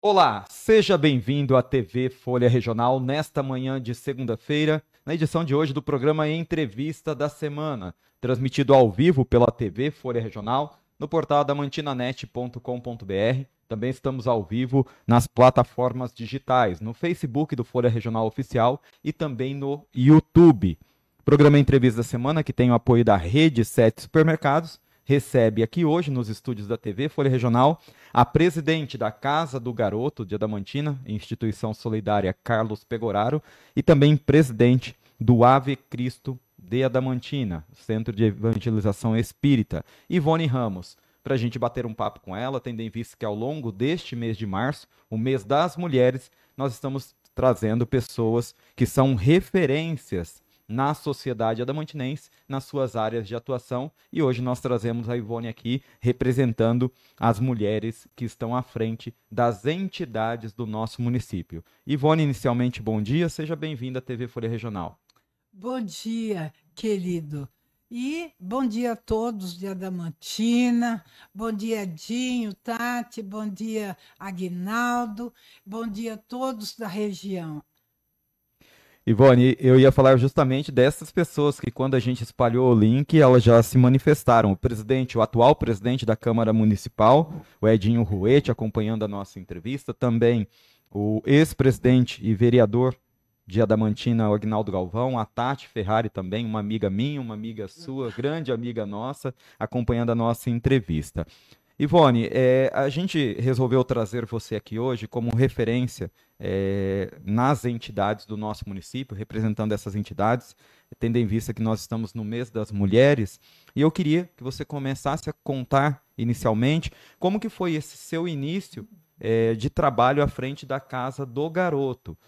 Olá, seja bem-vindo à TV Folha Regional nesta manhã de segunda-feira, na edição de hoje do programa Entrevista da Semana, transmitido ao vivo pela TV Folha Regional, no portal adamantinanete.com.br. Também estamos ao vivo nas plataformas digitais, no Facebook do Folha Regional Oficial e também no YouTube. Programa Entrevista da Semana, que tem o apoio da Rede 7 Supermercados, recebe aqui hoje, nos estúdios da TV Folha Regional, a presidente da Casa do Garoto de Adamantina, instituição solidária Carlos Pegoraro, e também presidente do Ave Cristo de Adamantina, Centro de Evangelização Espírita, Ivone Ramos, para a gente bater um papo com ela, tendo em vista que ao longo deste mês de março, o mês das mulheres, nós estamos trazendo pessoas que são referências na sociedade adamantinense, nas suas áreas de atuação, e hoje nós trazemos a Ivone aqui representando as mulheres que estão à frente das entidades do nosso município. Ivone, inicialmente, bom dia, seja bem-vinda à TV Folha Regional. Bom dia, querido. E bom dia a todos de Adamantina. Bom dia, Dinho, Tati. Bom dia, Aguinaldo. Bom dia a todos da região. Ivone, eu ia falar justamente dessas pessoas que, quando a gente espalhou o link, elas já se manifestaram. O presidente, o atual presidente da Câmara Municipal, o Edinho Ruete, acompanhando a nossa entrevista, também o ex-presidente e vereador de Adamantina, o Agnaldo Galvão, a Tati Ferrari também, uma amiga minha, uma amiga sua, grande amiga nossa, acompanhando a nossa entrevista. Ivone, a gente resolveu trazer você aqui hoje como referência nas entidades do nosso município, representando essas entidades, tendo em vista que nós estamos no mês das mulheres, e eu queria que você começasse a contar inicialmente como que foi esse seu início de trabalho à frente da Casa do Garoto.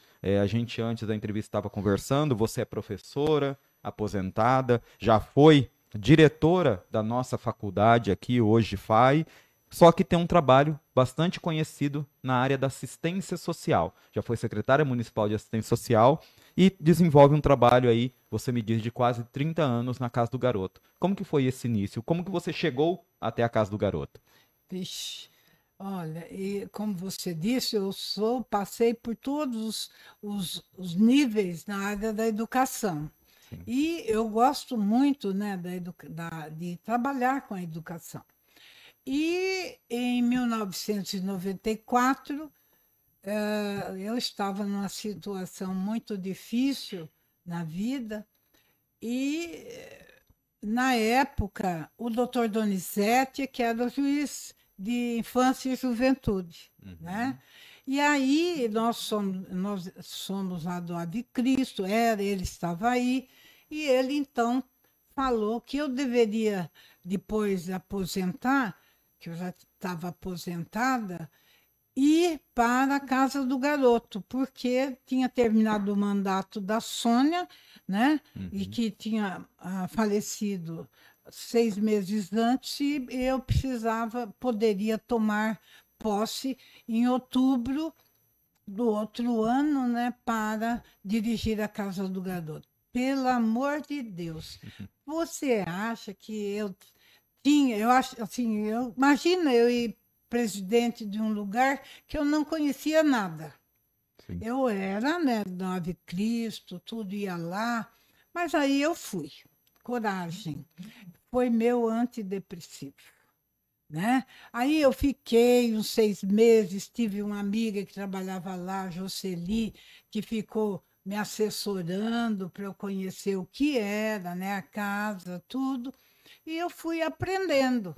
A gente antes da entrevista estava conversando, você é professora, aposentada, já foi diretora da nossa faculdade aqui, hoje FAI, só que tem um trabalho bastante conhecido na área da assistência social. Já foi secretária municipal de assistência social e desenvolve um trabalho aí, você me diz, de quase 30 anos na Casa do Garoto. Como que foi esse início? Como que você chegou até a Casa do Garoto? Vixe, olha, e como você disse, passei por todos os níveis na área da educação. Sim. E eu gosto muito, né, de trabalhar com a educação. E em 1994, eu estava numa situação muito difícil na vida e, na época, o doutor Donizete, que era o juiz de infância e juventude, Uhum. né? E aí nós somos lá do Ave Cristo, ele estava aí, e ele então falou que eu deveria, depois de aposentar, que eu já estava aposentada, ir para a casa do garoto, porque tinha terminado o mandato da Sônia, né? E Uhum. que tinha falecido 6 meses antes, e eu poderia tomar posse em outubro do outro ano, né? Para dirigir a casa do garoto. Pelo amor de Deus, você acha que eu acho assim, imagina eu ir presidente de um lugar que eu não conhecia nada. Sim. Eu era, né, do Ave Cristo, tudo ia lá, mas aí eu fui. Coragem. Foi meu antidepressivo, né? Aí eu fiquei uns 6 meses, tive uma amiga que trabalhava lá, Jocely, que ficou me assessorando para eu conhecer o que era, né, a casa, tudo. E eu fui aprendendo,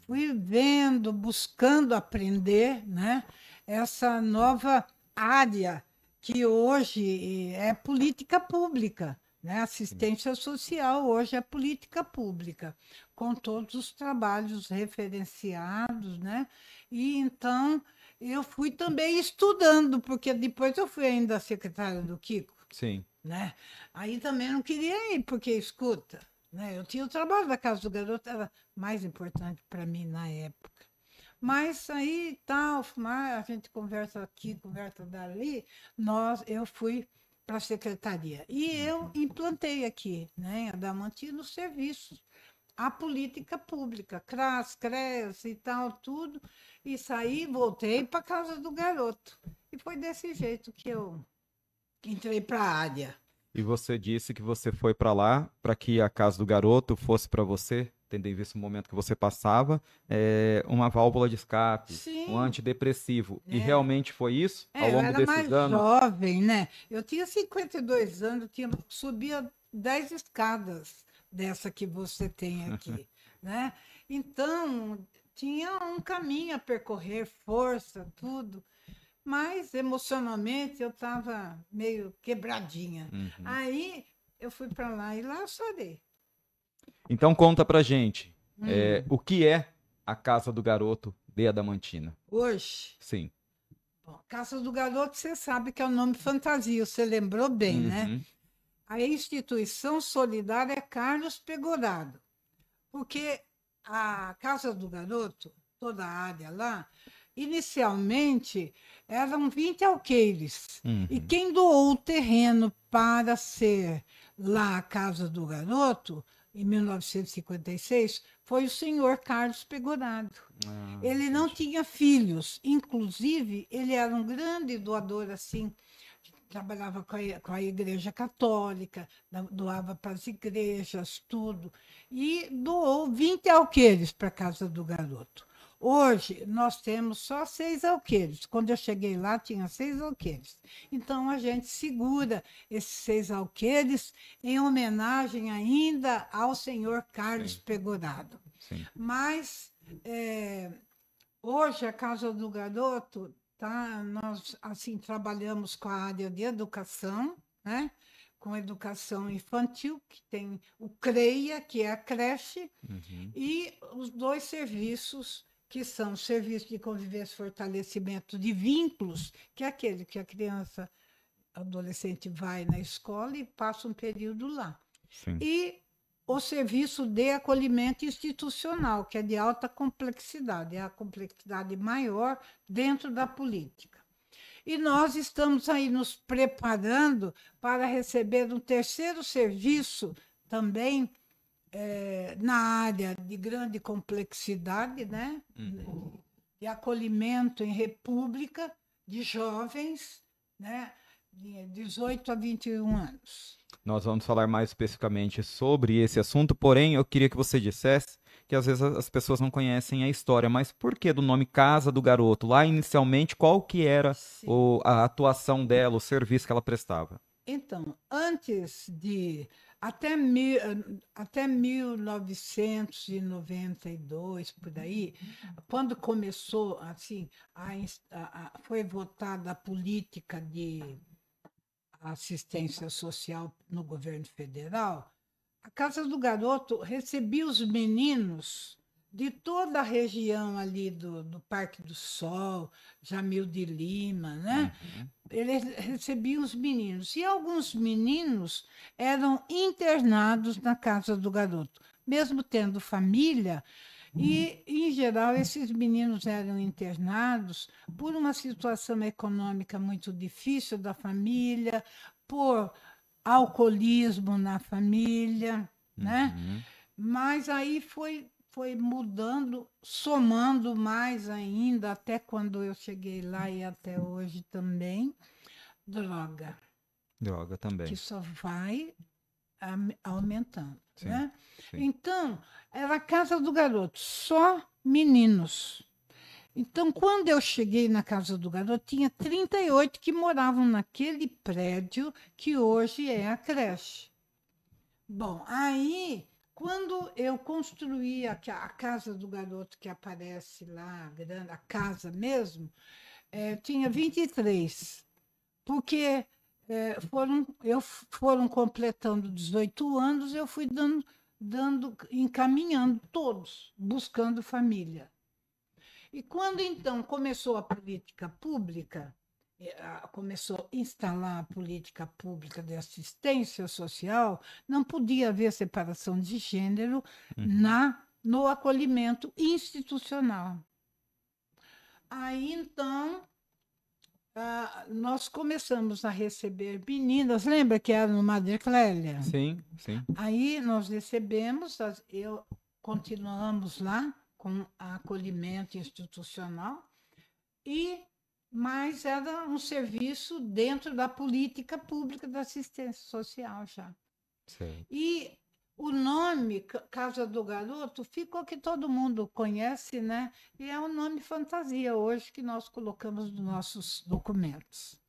fui vendo, buscando aprender, né, essa nova área que hoje é política pública, né? Sim. Assistência social hoje é política pública, com todos os trabalhos referenciados, né? E então eu fui também estudando, porque depois eu fui ainda secretária do Kiko, Sim. né? Aí também não queria ir, porque escuta, né? Eu tinha o trabalho da Casa do Garoto, era mais importante para mim na época. Mas aí tal, a gente conversa aqui, conversa dali, eu fui para a secretaria. E eu Uhum. implantei aqui, né, em Adamantina, os serviços. a política pública, CRAS, CRES e tal, tudo. E saí, voltei para casa do garoto. E foi desse jeito que eu entrei para a área. E você disse que você foi para lá para que a casa do garoto fosse para você, tendo em vista o momento que você passava, uma válvula de escape, um Sim, antidepressivo. E é. realmente foi isso ao Eu longo era desses mais anos? jovem, né? Eu tinha 52 anos, subia 10 escadas dessa que você tem aqui, né? Então, tinha um caminho a percorrer, força, tudo. Mas emocionalmente eu estava meio quebradinha. Uhum. Aí eu fui para lá e lá eu chorei. Então conta pra gente, Hum, o que é a casa do garoto de Adamantina? hoje, Sim. bom, Casa do Garoto, você sabe que é o nome fantasia, você lembrou bem, né? Uhum. A instituição solidária Carlos Pegoraro, porque a Casa do Garoto, toda a área lá, inicialmente eram 20 alqueires. E Uhum. quem doou o terreno para ser lá a Casa do Garoto, em 1956, foi o senhor Carlos Pegoraro. Ah, Ele não entendi. tinha filhos, inclusive ele era um grande doador assim, trabalhava com a Igreja Católica, doava para as igrejas, tudo, e doou 20 alqueires para a Casa do Garoto. Hoje nós temos só 6 alqueires. Quando eu cheguei lá, tinha 6 alqueires. Então a gente segura esses 6 alqueires em homenagem ainda ao senhor Carlos Sim, Pegoraro. sim. Mas é, hoje a Casa do Garoto, tá? Nós assim trabalhamos com a área de educação, né? Com educação infantil, que tem o CREIA, que é a creche, Uhum. e os dois serviços que são o serviço de convivência e fortalecimento de vínculos, que é aquele que a criança, adolescente vai na escola e passa um período lá. Sim. E o serviço de acolhimento institucional, que é de alta complexidade, é a complexidade maior dentro da política. E nós estamos aí nos preparando para receber um terceiro serviço também na área de grande complexidade, né? Uhum. De acolhimento em república de jovens, né? De 18 a 21 anos. Nós vamos falar mais especificamente sobre esse assunto, porém eu queria que você dissesse que às vezes as pessoas não conhecem a história, mas por que do nome Casa do Garoto? Lá inicialmente, qual que era Sim. a atuação dela, o serviço que ela prestava? Então, antes de até, até 1992, por aí, quando começou assim, foi votada a política de assistência social no governo federal, a Casa do Garoto recebia os meninos de toda a região ali do Parque do Sol, Jamil de Lima, né? Uhum. Ele recebia os meninos. E alguns meninos eram internados na Casa do Garoto, mesmo tendo família. E, em geral, esses meninos eram internados por uma situação econômica muito difícil da família, por alcoolismo na família, né? Uhum. Mas aí foi mudando, somando mais ainda, até quando eu cheguei lá e até hoje também, droga, Droga que também. só vai aumentando, Sim, né? sim. Então, era a casa do garoto, só meninos. Então, quando eu cheguei na casa do garoto, tinha 38 que moravam naquele prédio que hoje é a creche. Bom, aí, quando eu construí a casa do garoto que aparece lá, a grande, a casa mesmo, tinha 23, porque foram completando 18 anos, eu fui encaminhando todos, buscando família. E quando então começou a política pública, começou a instalar a política pública de assistência social, não podia haver separação de gênero Uhum. no acolhimento institucional. Aí então nós começamos a receber meninas, lembra que era no Madre Clélia? Sim, sim. Aí nós recebemos, continuamos lá com acolhimento institucional, mas era um serviço dentro da política pública da assistência social já. Certo. E o nome Casa do Garoto ficou que todo mundo conhece, né? E é um nome fantasia hoje que nós colocamos nos nossos documentos.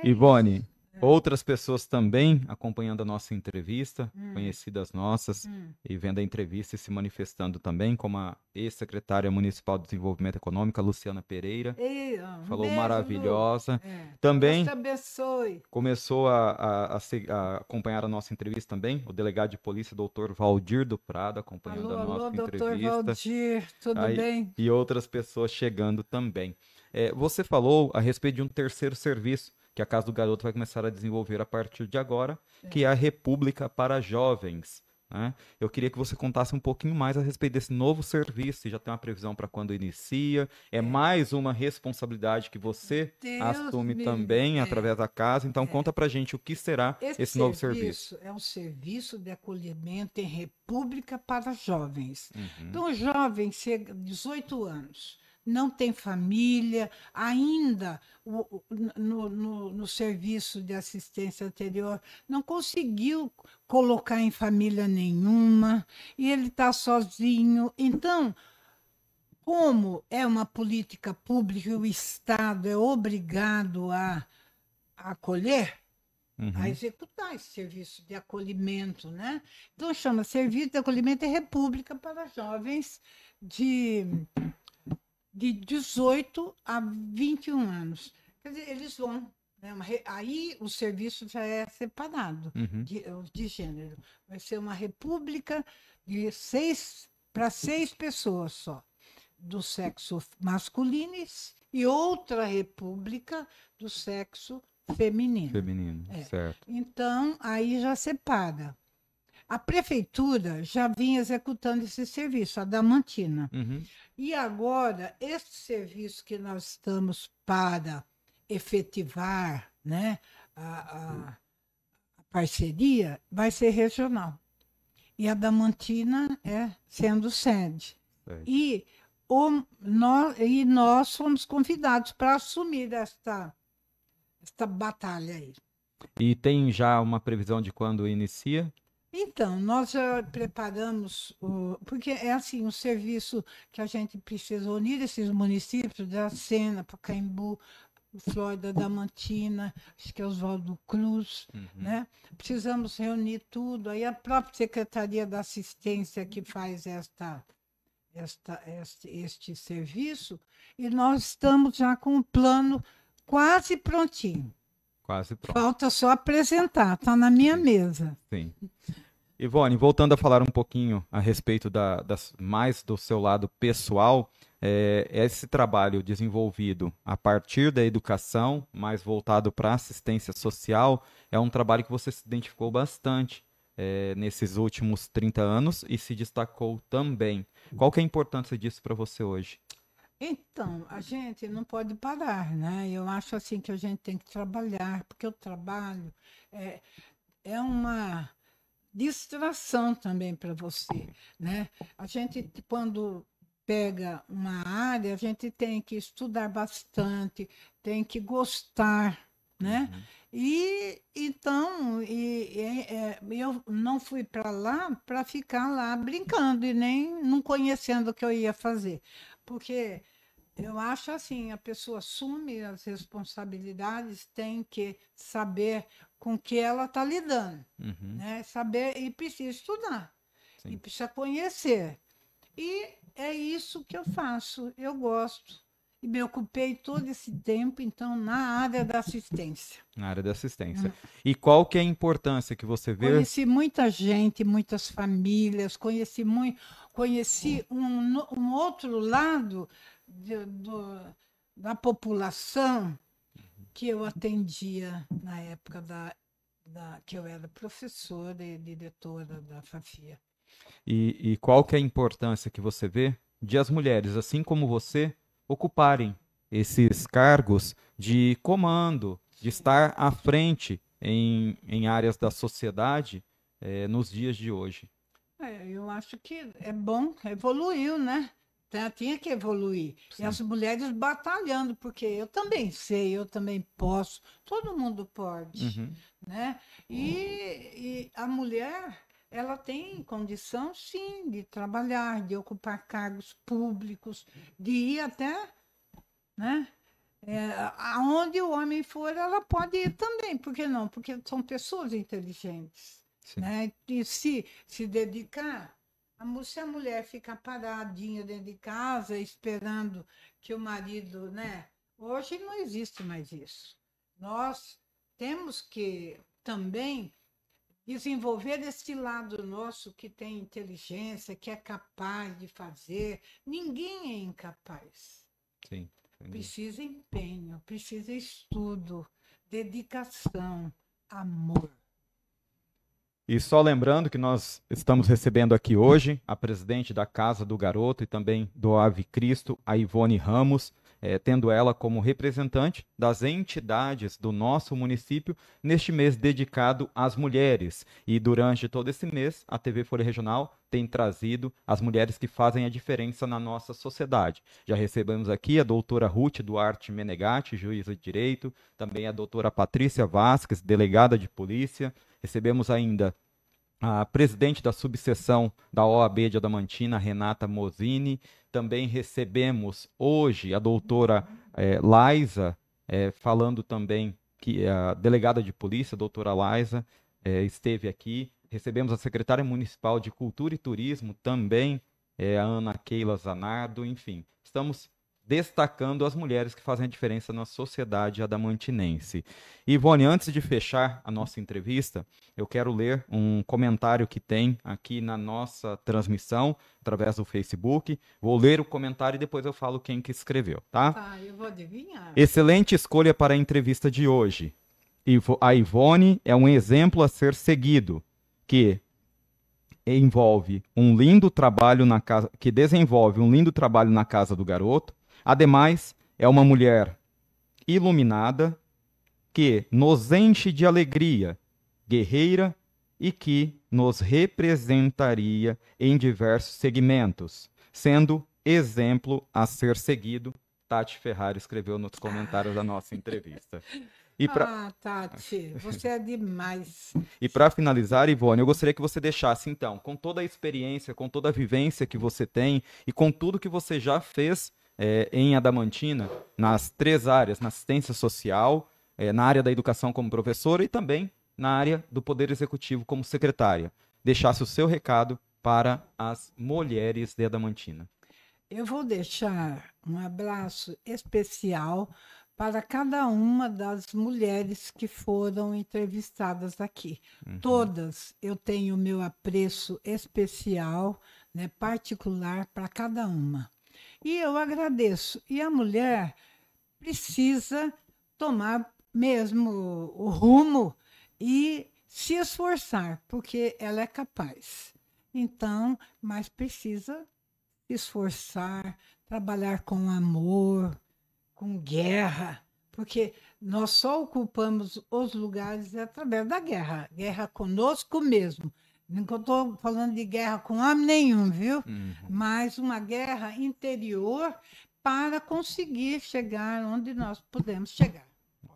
Ivone, outras pessoas também acompanhando a nossa entrevista, conhecidas nossas, e vendo a entrevista e se manifestando também, como a ex-secretária municipal de Desenvolvimento Econômico, a Luciana Pereira, falou beijo, maravilhosa. Também Deus te abençoe. começou a acompanhar a nossa entrevista também, o delegado de polícia, doutor Valdir do Prado, acompanhando a nossa doutor entrevista. Valdir, tudo bem? E outras pessoas chegando também. Você falou a respeito de um terceiro serviço que a Casa do Garoto vai começar a desenvolver a partir de agora, que é a República para Jovens, né? Eu queria que você contasse um pouquinho mais a respeito desse novo serviço, se já tem uma previsão para quando inicia, mais uma responsabilidade que você assume também através da casa, então conta pra gente o que será esse novo serviço. É um serviço de acolhimento em República para Jovens. Então, jovem chega 18 anos, não tem família, ainda no serviço de assistência anterior, não conseguiu colocar em família nenhuma, e ele está sozinho. Então, como é uma política pública e o Estado é obrigado a acolher, a executar esse serviço de acolhimento, né? Então, chama Serviço de Acolhimento e República para Jovens de 18 a 21 anos. Quer dizer, eles vão, né? Aí o serviço já é separado de gênero. Vai ser uma república de 6 para 6 pessoas só, do sexo masculino, e outra república do sexo feminino. Certo. Então, aí já separa. A prefeitura já vinha executando esse serviço, a Adamantina. E agora, esse serviço que nós estamos para efetivar, né, a parceria, vai ser regional. E a Adamantina sendo sede. E nós fomos convidados para assumir esta batalha aí. E tem já uma previsão de quando inicia? Então, nós já preparamos, porque é assim, um serviço que a gente precisa unir esses municípios, da Sena, Pacaembu, Flórida, Adamantina, acho que é Oswaldo Cruz, né? Precisamos reunir tudo, aí a própria Secretaria da Assistência que faz este serviço, e nós estamos já com o plano quase prontinho. Quase pronto. Falta só apresentar, está na minha mesa. Sim. Ivone, voltando a falar um pouquinho a respeito mais do seu lado pessoal, esse trabalho desenvolvido a partir da educação, mais voltado para a assistência social, é um trabalho que você se identificou bastante nesses últimos 30 anos e se destacou também. Qual que é a importância disso para você hoje? Então, a gente não pode parar, né? Eu acho assim que a gente tem que trabalhar, porque o trabalho é uma distração também para você, né? A gente, quando pega uma área, a gente tem que estudar bastante, tem que gostar, né? E então eu não fui para lá para ficar lá brincando e nem não conhecendo o que eu ia fazer, porque eu acho assim, a pessoa assume as responsabilidades, tem que saber com que ela está lidando, né? Saber, e precisa estudar, e precisa conhecer. E é isso que eu faço, eu gosto. E me ocupei todo esse tempo, então, na área da assistência. Na área da assistência. E qual que é a importância que você vê? Conheci muita gente, muitas famílias, conheci um outro lado da população que eu atendia na época que eu era professora e diretora da FAFIA. E qual que é a importância que você vê de as mulheres, assim como você, ocuparem esses cargos de comando, de estar à frente em áreas da sociedade nos dias de hoje? Eu acho que é bom, evoluiu, né? Tinha que evoluir. E Sim. as mulheres batalhando, porque eu também sei, eu também posso, todo mundo pode, Uhum. né? E a mulher, ela tem condição, sim, de trabalhar, de ocupar cargos públicos, de ir até, né? Aonde o homem for, ela pode ir também, por que não? Porque são pessoas inteligentes, Sim. né? E se dedicar, se a mulher ficar paradinha dentro de casa, esperando que o marido, né? Hoje não existe mais isso. Nós temos que também desenvolver esse lado nosso que tem inteligência, que é capaz de fazer. Ninguém é incapaz. Sim. Entendi. Precisa empenho, precisa estudo, dedicação, amor. E só lembrando que nós estamos recebendo aqui hoje a presidente da Casa do Garoto e também do Ave Cristo, a Ivone Ramos, tendo ela como representante das entidades do nosso município neste mês dedicado às mulheres. E durante todo esse mês, a TV Folha Regional tem trazido as mulheres que fazem a diferença na nossa sociedade. Já recebemos aqui a doutora Ruth Duarte Menegatti, juíza de direito, também a doutora Patrícia Vasques, delegada de polícia. Recebemos ainda a presidente da subseção da OAB de Adamantina, Renata Mosini. Também recebemos hoje a doutora Laisa, falando também que a delegada de polícia, a doutora Laisa, esteve aqui. Recebemos a secretária municipal de Cultura e Turismo também, a Ana Keila Zanardo. Enfim, estamos destacando as mulheres que fazem a diferença na sociedade adamantinense. Ivone, antes de fechar a nossa entrevista, eu quero ler um comentário que tem aqui na nossa transmissão, através do Facebook. Vou ler o comentário e depois eu falo quem que escreveu, tá? Tá, eu vou adivinhar. Excelente escolha para a entrevista de hoje. A Ivone é um exemplo a ser seguido, que envolve um lindo trabalho na casa, que desenvolve um lindo trabalho na casa do garoto. Ademais, é uma mulher iluminada que nos enche de alegria, guerreira e que nos representaria em diversos segmentos, sendo exemplo a ser seguido. Tati Ferrari escreveu nos comentários da nossa entrevista. Tati, você é demais. E para finalizar, Ivone, eu gostaria que você deixasse, então, com toda a experiência, com toda a vivência que você tem e com tudo que você já fez em Adamantina, nas 3 áreas, na assistência social, na área da educação como professora e também na área do Poder Executivo como secretária, deixasse o seu recado para as mulheres de Adamantina. Eu vou deixar um abraço especial para cada uma das mulheres que foram entrevistadas aqui. Todas eu tenho meu apreço especial, né, particular para cada uma. E eu agradeço. E a mulher precisa tomar mesmo o rumo e se esforçar, porque ela é capaz. Então, mas precisa se esforçar, trabalhar com amor, com guerra, porque nós só ocupamos os lugares através da guerra, guerra conosco mesmo. Não estou falando de guerra com homem nenhum, viu? Mas uma guerra interior para conseguir chegar onde nós podemos chegar.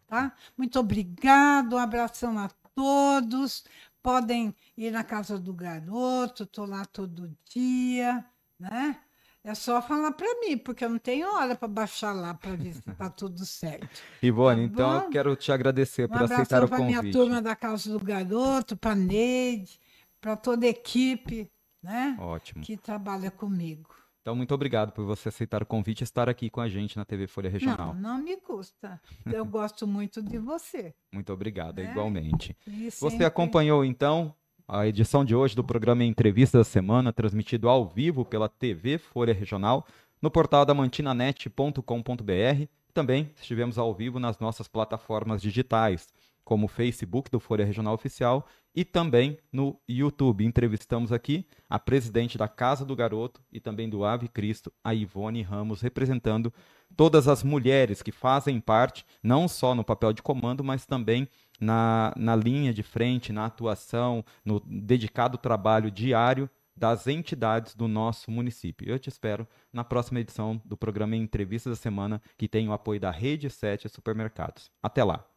Tá? Muito obrigado, um abração a todos. Podem ir na casa do garoto, estou lá todo dia, né? É só falar para mim, porque eu não tenho hora para baixar lá para ver se está tudo certo. Ivone, Tá então eu bom? quero te agradecer por aceitar abração o para minha convite. turma da Casa do Garoto, para Neide, para toda a equipe, né? Ótimo. Que trabalha comigo. Então, muito obrigado por você aceitar o convite e estar aqui com a gente na TV Folha Regional. Não me custa. Eu gosto muito de você. Muito obrigado, né? igualmente. E Você sempre- acompanhou, então, a edição de hoje do programa Entrevista da Semana, transmitido ao vivo pela TV Folha Regional, no portal adamantinanete.com.br. Também estivemos ao vivo nas nossas plataformas digitais, como o Facebook do Folha Regional Oficial e também no YouTube. Entrevistamos aqui a presidente da Casa do Garoto e também do Ave Cristo, a Ivone Ramos, representando todas as mulheres que fazem parte, não só no papel de comando, mas também na linha de frente, na atuação, no dedicado trabalho diário das entidades do nosso município. Eu te espero na próxima edição do programa Entrevistas da Semana, que tem o apoio da Rede 7 Supermercados. Até lá!